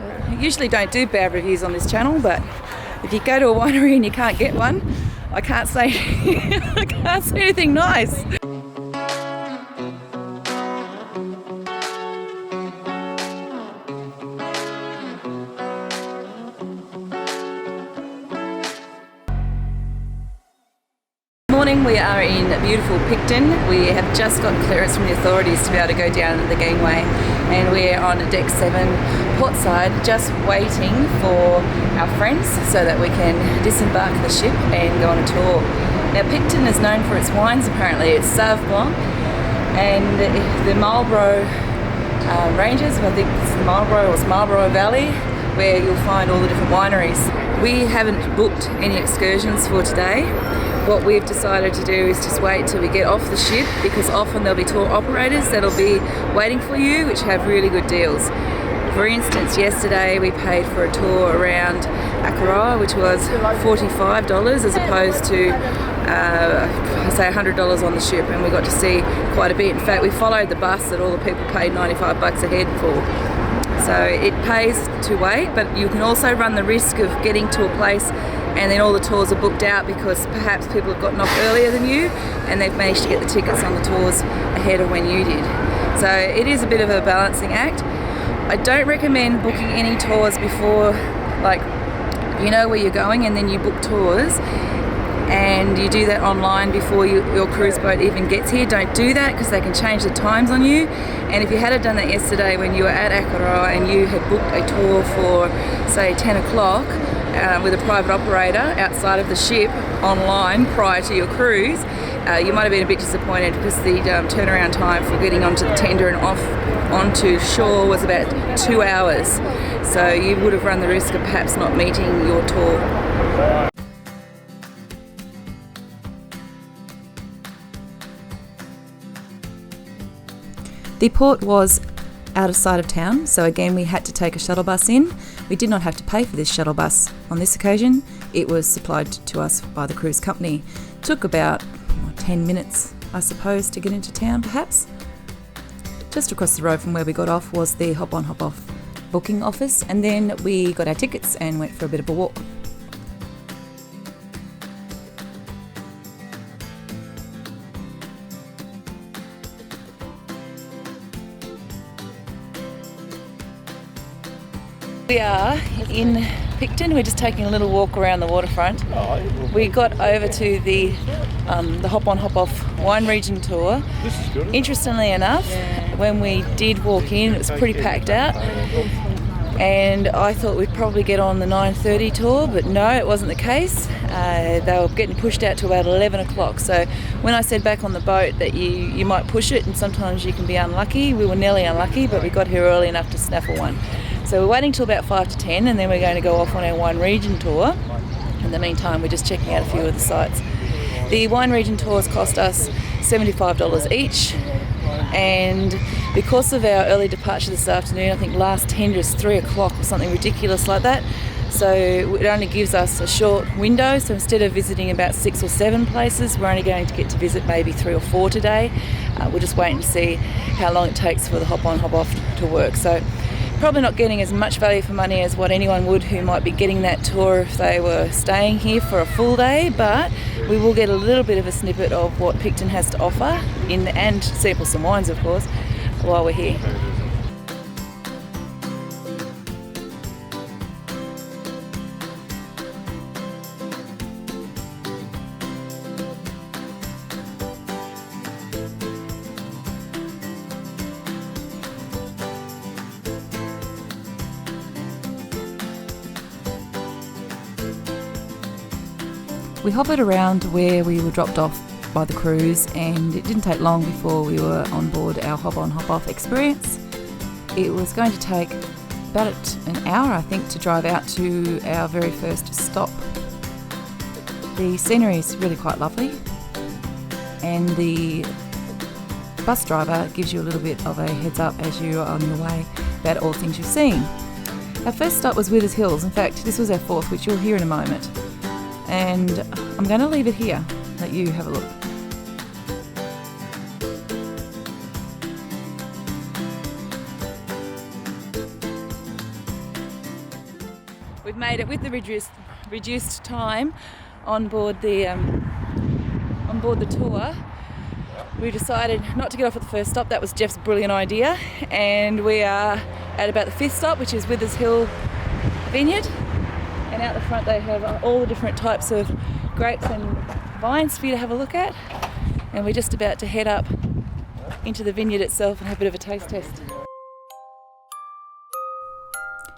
I usually don't do bad reviews on this channel, but if you go to a winery and you can't get one, I can't say I can't say anything nice. Morning, we are in beautiful Picton. We have just got clearance from the authorities to be able to go down the gangway, and we're on deck 7 portside just waiting for our friends so that we can disembark the ship and go on a tour. Now Picton is known for its wines apparently. It's Sauvignon Blanc and the Marlborough ranges. I think it's the Marlborough Valley, where you'll find all the different wineries. We haven't booked any excursions for today. What we've decided to do is just wait till we get off the ship, because often there'll be tour operators that'll be waiting for you, which have really good deals. For instance, yesterday we paid for a tour around Aromas, which was $45 as opposed to say $100 on the ship, and we got to see quite a bit. In fact, we followed the bus that all the people paid $95 a head for. So it pays to wait, but you can also run the risk of getting to a place and then all the tours are booked out because perhaps people have gotten off earlier than you and they've managed to get the tickets on the tours ahead of when you did. So it is a bit of a balancing act. I don't recommend booking any tours before, like, you know where you're going and then you book tours and you do that online before your cruise boat even gets here. Don't do that because they can change the times on you. And if you had done that yesterday when you were at Aromas and you had booked a tour for say 10 o'clock with a private operator outside of the ship online prior to your cruise, you might have been a bit disappointed because the turnaround time for getting onto the tender and off onto shore was about 2 hours. So you would have run the risk of perhaps not meeting your tour. The port was out of sight of town, so again we had to take a shuttle bus in. We did not have to pay for this shuttle bus on this occasion. It was supplied to us by the cruise company. It took about 10 minutes, I suppose, to get into town perhaps. Just across the road from where we got off was the hop on hop off booking office, and then we got our tickets and went for a bit of a walk. We are in Picton. We're just taking a little walk around the waterfront. We got over to the hop on hop off wine region tour. Interestingly enough, when we did walk in, it was pretty packed out, and I thought we'd probably get on the 9:30 tour, but no, it wasn't the case. They were getting pushed out to about 11 o'clock. So when I said back on the boat that you might push it and sometimes you can be unlucky, we were nearly unlucky, but we got here early enough to snaffle one. So we're waiting till about 5 to 10 and then we're going to go off on our wine region tour. In the meantime, we're just checking out a few of the sites. The wine region tours cost us $75 each, and because of our early departure this afternoon, I think last tender is 3 o'clock or something ridiculous like that, so it only gives us a short window. So instead of visiting about 6 or 7 places, we're only going to get to visit maybe 3 or 4 today. We'll just wait and see how long it takes for the hop on hop off to work. So probably not getting as much value for money as what anyone would who might be getting that tour if they were staying here for a full day, but we will get a little bit of a snippet of what Picton has to offer and sample some wines, of course, while we're here. We hovered around where we were dropped off by the cruise, and it didn't take long before we were on board our hop on hop off experience. It was going to take about an hour, I think, to drive out to our very first stop. The scenery is really quite lovely, and the bus driver gives you a little bit of a heads up as you are on your way about all things you're seeing. Our first stop was Withers Hills. In fact, this was our fourth, which you'll hear in a moment. And I'm going to leave it here, let you have a look. We've made it with the reduced time on board the tour. We decided not to get off at the first stop. That was Jeff's brilliant idea, and we are at about the 5th stop, which is Withers Hill Vineyard. And out the front they have all the different types of grapes and vines for you to have a look at. And we're just about to head up into the vineyard itself and have a bit of a taste test.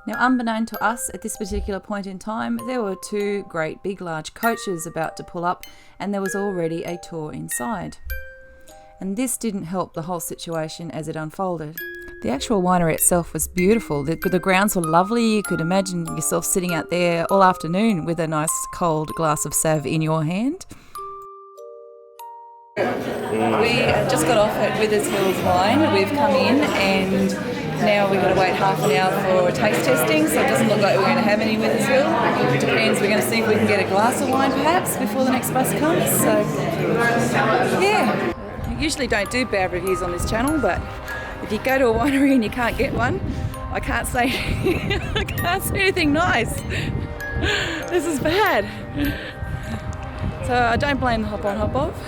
Now, unbeknown to us at this particular point in time, there were 2 great big large coaches about to pull up, and there was already a tour inside. And this didn't help the whole situation as it unfolded. The actual winery itself was beautiful. The grounds were lovely. You could imagine yourself sitting out there all afternoon with a nice cold glass of Sav in your hand. We just got off at Withers Hills Wine. We've come in and now we've got to wait half an hour for taste testing, so it doesn't look like we're going to have any Withers Hill. It depends, we're going to see if we can get a glass of wine perhaps before the next bus comes. So, yeah. I usually don't do bad reviews on this channel, but if you go to a winery and you can't get one, I can't say anything nice. This is bad. So I don't blame the hop on, hop off.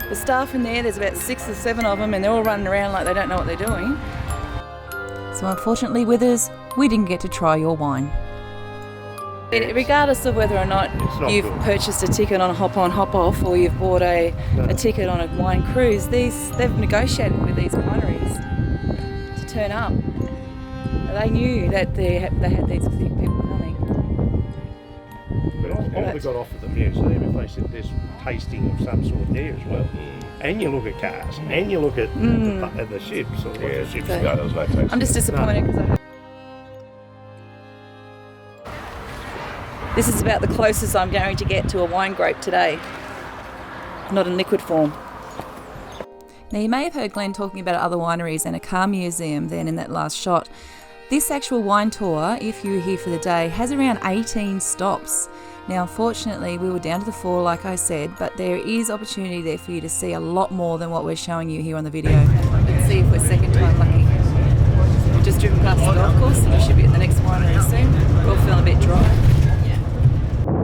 The staff in there's about 6 or 7 of them, and they're all running around like they don't know what they're doing. So unfortunately, Withers, we didn't get to try your wine. Regardless of whether or not you've purchased a ticket on a hop on, hop off, or you've bought a ticket on a wine cruise, they've negotiated with these wineries to turn up. They knew that they had these people coming. But all they got off at the museum, if they said there's tasting of some sort there as well. And you look at cars, and you look at the ships. Or the ships go, there was no tasting. I'm just disappointed because this is about the closest I'm going to get to a wine grape today, not in liquid form. Now, you may have heard Glenn talking about other wineries and a car museum then in that last shot. This actual wine tour, if you were here for the day, has around 18 stops. Now, unfortunately, we were down to the 4, like I said, but there is opportunity there for you to see a lot more than what we're showing you here on the video. Let's see if we're second time lucky. We've just driven past the golf course, and we should be at the next winery soon. We're all feeling a bit dry.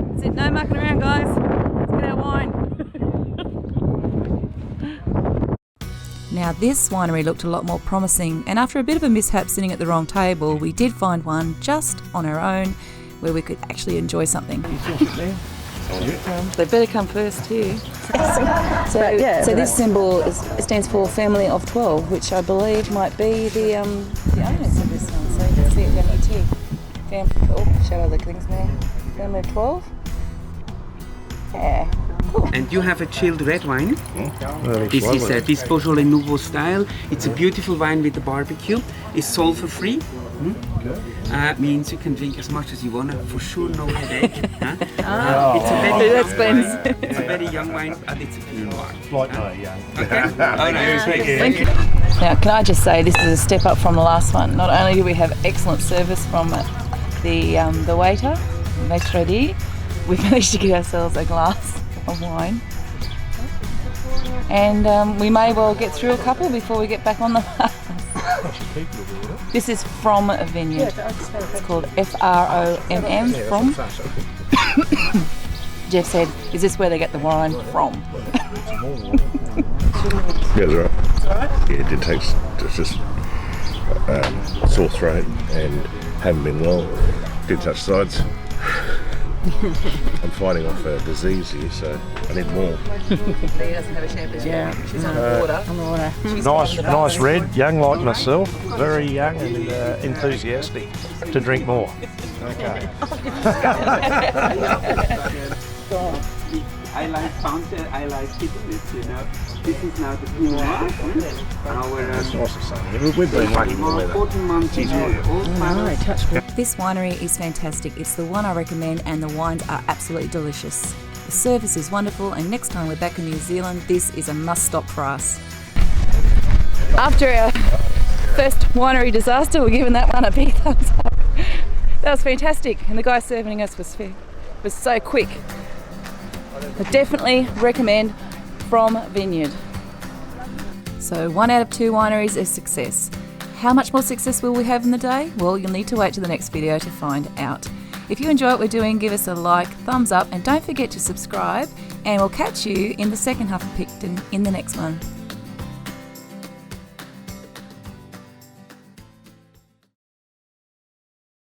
That's it, no mucking around, guys. Let's get our wine. Now, this winery looked a lot more promising, and after a bit of a mishap sitting at the wrong table, we did find one just on our own where we could actually enjoy something. They better come first here. So this symbol stands for Family of 12, which I believe might be the owners of this one. So let's see it down here too. Show other things now. Family of 12. Yeah. Cool. And you have a chilled red wine. This is a Disposal et Nouveau style. It's a beautiful wine with the barbecue. It's sulfur free. Means you can drink as much as you want. For sure, no headache. It's a very young wine, and it's a Pinot Noir. Like no young. Okay. Oh, no, Thank you. Now, can I just say this is a step up from the last one. Not only do we have excellent service from the waiter, Maître D, we've managed to get ourselves a glass of wine, and we may well get through a couple before we get back on the bus. This is Fromm Vineyard. It's called F-R-O-M-M, Fromm. Jeff said, is this where they get the wine from? Yeah, that's right. Yeah, it did taste just sore throat and haven't been well. Did touch sides. I'm fighting off a disease here, so I need more. He doesn't have a championship. Yeah. She's on the water. Nice red, young like myself, very young and enthusiastic to drink more. Okay. I like fountain, I like thickness, you know. This is now the Pinot Noir. That's nice to say. We've been lucky with the weather. 14 months old. This winery is fantastic. It's the one I recommend, and the wines are absolutely delicious. The service is wonderful, and next time we're back in New Zealand, this is a must stop for us. After our first winery disaster, we're giving that one a big thumbs up. That was fantastic, and the guy serving us was so quick. I definitely recommend Fromm Vineyard. So 1 out of 2 wineries is success. How much more success will we have in the day? Well, you'll need to wait to the next video to find out. If you enjoy what we're doing, give us a like, thumbs up, and don't forget to subscribe. And we'll catch you in the second half of Picton in the next one.